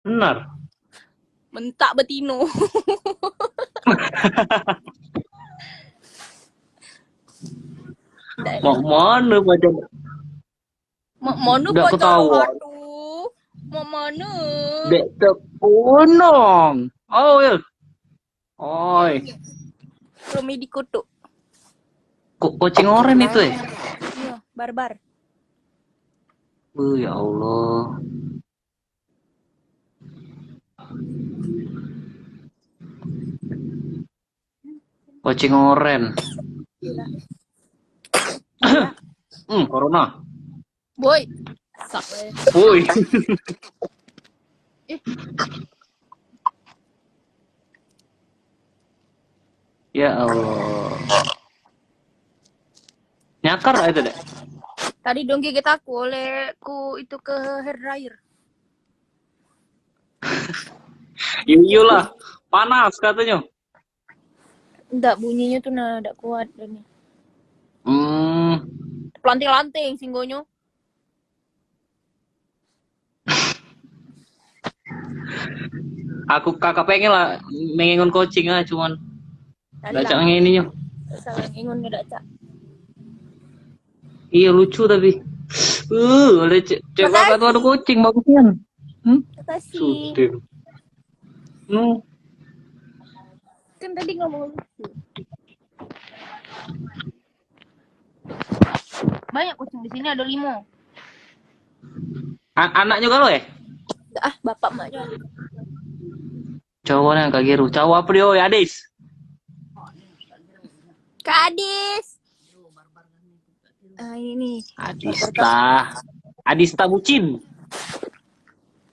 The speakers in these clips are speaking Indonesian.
Benar. Mentak betino. Mau mana baca? Mak mana Nggak pacar ketahuan. hatu? Mak mana? Dek tepunong. Oh ya. Oi. Romi dikutuk. Kucing oren itu ya? Iya, barbar. Ya Allah. Kucing oren. Gila. Corona. Boy. Sak weh. Woi. Eh, Ya Allah. Nyakar itu deh. tadi dong gigit aku oleh ku itu ke hair dryer. Iyalah. Panas katanya. Enggak, bunyinya tuh nggak kuat ini. Hmm. Pelanting-lanting singgonyo. Aku kakak pengen lah mengengon kucing ah cuman nggak Alah, cak ininya. salah ingun nggak cak. Iya lucu tapi. Oleh cek kakak tuh ada Makasih. kucing bagusnya. Makasih. Sudah. Hmm. Kan tadi ngomong lucu. Banyak kucing di sini, ada 5. Anaknya kalau ya? Ah, bapak maknya. Cowoknya Kak Giru. Cowok apa dia? Oi, Adis. Kak Adis. Ah, ini. Adista. Adista bucin.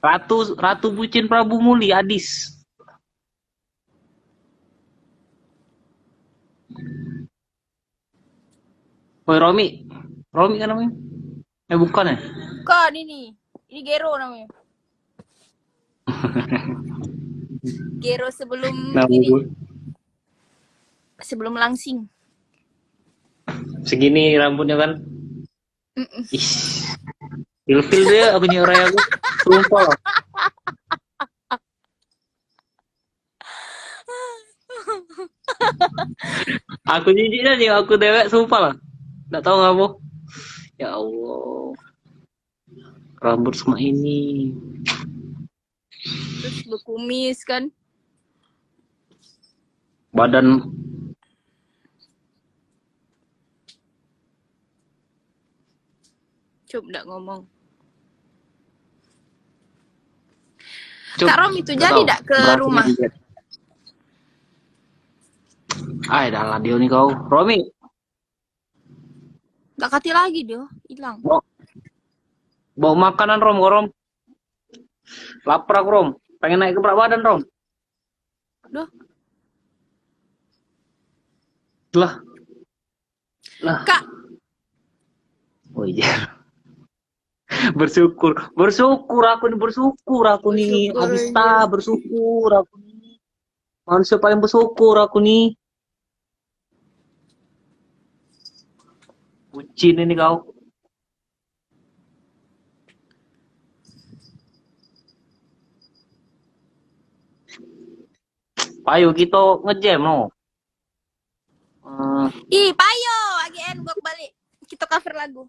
Ratu bucin Prabu Muli Adis. Woi Romi. Romi kan namanya? Bukan ya? Kan ini. Ini Gero namanya. Gero sebelum Nama ini. gue. Sebelum langsing. Segini rambutnya kan. Mm-mm. Ih. Ilfil dia aku nyurai aku. Sumpah. Aku jijik aja aku dewek sumpah lah. Enggak tahu kamu. Ya Allah. Rambut semua ini. Terus berkumis kan. Badan Coba nggak ngomong. Cuk, Kak Rom itu nggak jadi tahu. nggak ke Berasa rumah? dilihat. Ah, dah dia nih kau. Romi, Nggak kati lagi dia, hilang. bawa makanan Rom, Rom. Lapar aku Rom. Pengen naik ke berat badan Rom. Duh. Lah. Kak. Oh iya. Bersyukur aku nih. Bersyukur Adista aja. bersyukur aku nih. Manusia paling bersyukur aku nih. Bucin ini kau. Ayo kita ngejam no. Ih, payo, AGN gua balik. Kita cover lagu.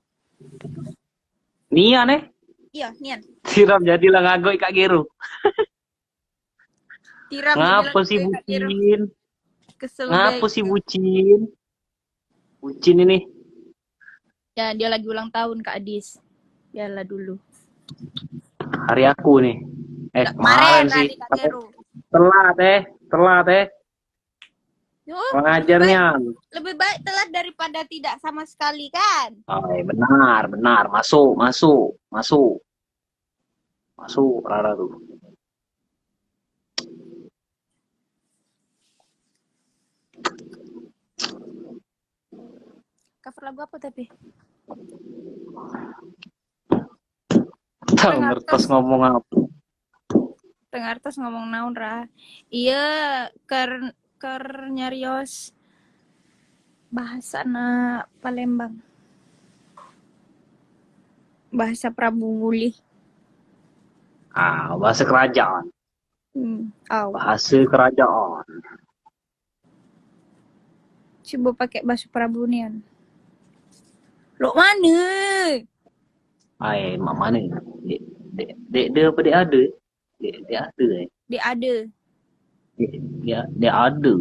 Nia nih. Iya, Nian. Siram jadilah ngagoi Kak Geru. Tiram Ngapa sih Kak Gero. bucin? Kesel Ngapa banget. sih bucin? Bucin ini. Ya, dia lagi ulang tahun Kak Adis. Biarlah dulu. Hari aku nih. Kemarin Sih. tadi Kak Gero. Telat. Pengajarnya. Lebih baik telat daripada tidak sama sekali kan? Oh, benar. Masuk, Rara tuh. Cover lagu apa tapi? Tahu ngertos ngomong apa. Tengartos ngomong naon ra. Iya, ker nyarios bahasana Palembang. Bahasa Prabu Muli. Bahasa kerajaan. Aw. Bahasa kerajaan. Coba pakai bahasa Prabunian. Lo mana? Mak mana? Dek dia apa dia ada? Dia ada. Dia ada. Dia ada.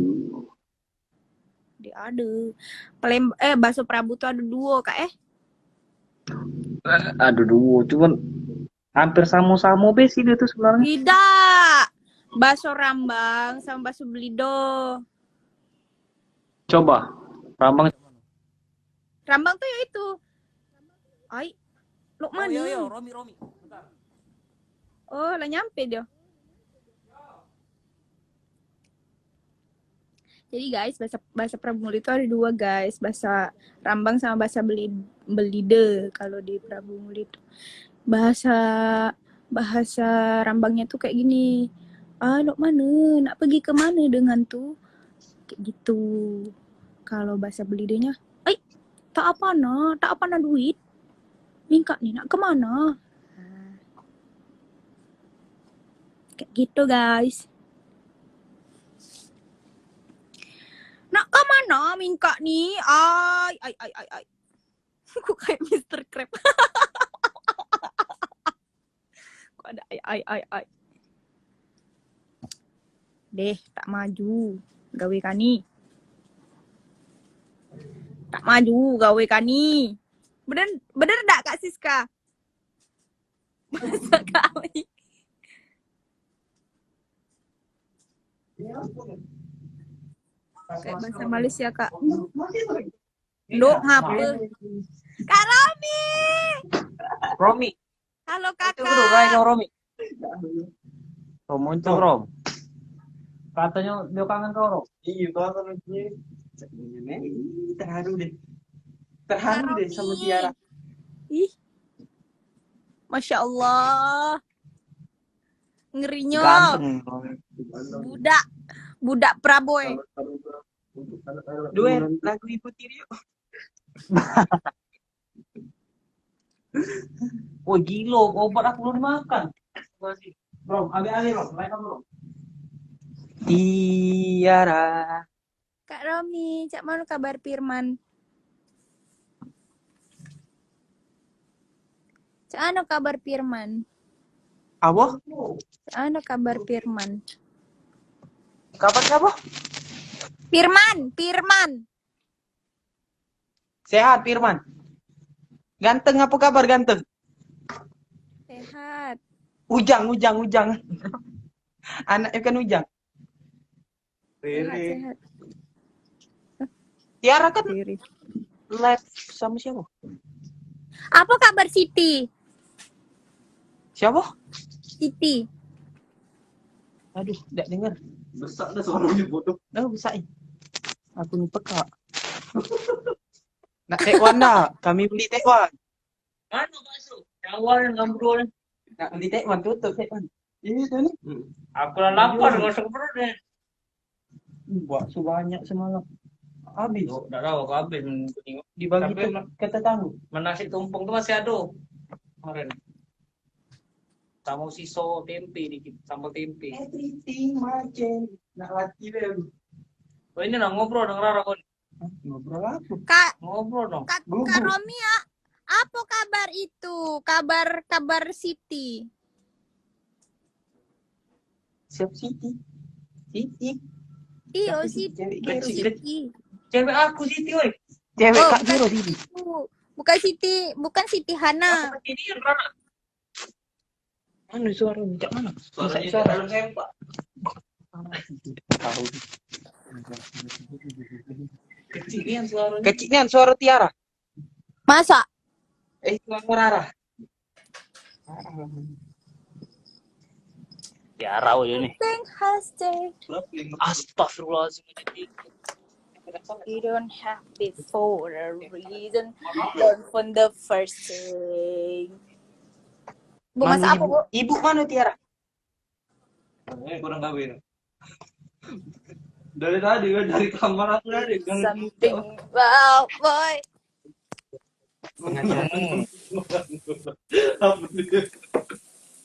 Dia ada. Bahasa Prabu tuh ada dua, Kak. Ada dua, cuman hampir sama-sama besi dia tuh sebenarnya. Tidak. Bakso Rambang sama bakso Belido. Coba, Rambang. Rambang tuh ya itu. Ay, lo mana? Romi. Bentar. Oh, lah nyampe dia. Jadi guys, bahasa Prabumuli itu ada dua guys, bahasa Rambang sama bahasa Belide kalau di Prabumuli itu. Bahasa Rambangnya tuh kayak gini. Nak mana? Nak pergi ke mana dengan tuh? Kayak gitu. Kalau bahasa Belidenya, tak apa na duit. Mingka nih nak kemana? Kayak gitu guys. Nak kemana Mingka nih? Ay. Kok kayak Mr. Crab. Kok ada ay. Deh, tak maju. Gawe kani. Tak maju, gawe kani. Bener enggak Kak Siska? Masa kali. Kayak bahasa Malaysia, Kak. Nduk ngapa? Kak Romi. Halo Kakak. Romi. Romo itu Rom. Katanya dia kangen kau Rom. Iya kangen nih. Terharu deh sama Tiara. Ih. Masya Allah. Ngerinya. Ganteng. Budak Praboy. Duet lagu Ibu Tiri. Oh gila, obat aku belum makan. Rom, ambil Rom, lain kamu Rom. Tiara. Kak Romi, cak mana kabar Firman? Cak mana kabar Firman? Apa? Cak mana kabar Firman? Kapan siapa? Firman. Sehat Firman. Ganteng apa kabar ganteng? Sehat. Ujang. Anaknya kan Ujang. Sehat. Tiara kan Riri. live sama siapa? Apa kabar Siti? Siapa? Siti. Aduh, tidak dengar. Besar dah suaranya bodoh. Besar. Aku ni peka. Nak tekwan dah. Kami beli tekwan. Mana bakso? Awal yang gambrol. Nak beli tekwan, tutup tekwan. Ini tu ni. Aku lah lapar masuk perut ni. Bakso banyak semalam. Habis. Tak tahu aku habis tengok. Dibagi Tapi ke tetangga. nasi tumpeng tu masih ada. Kemarin. Sama siso tempe dikit, sambal tempe. Everything macam nak lati dia. Oh ini nak ngobrol dengan Rara kon. Ngobrol apa? Kak Ngobrol dong. Kak Romi, apa kabar itu? Kabar Siti. Siap Siti. Iyo Siti. Cewek aku Siti oi. Cewek Oh, Kak Juro Siti. Bukan Siti Hana. Ini yang Rara. Mana suara macam mana? Suaranya dalam sempak. Tahu. Kecilnya suaranya. Kecilnya suara Tiara. Masa? Suara Rara. Ya raw ini. Think has day. Astagfirullahaladzim. You don't have before a reason. Learn from the first thing. Bu, masak apa, Bu? Ibu mana Tiara? Kurang kawin. Dari tadi kan dari kamar aku tadi kan. Something wow, boy. Pengajian.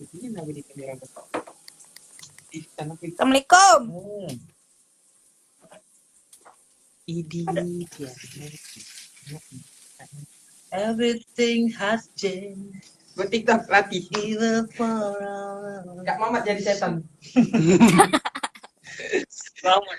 Ini nabi di kamera betul. Ih, tanah itu. Assalamualaikum. Idi ya. Everything has changed. Gue TikTok latih. Even for our love. Kak Mamat jadi setan. Selamat.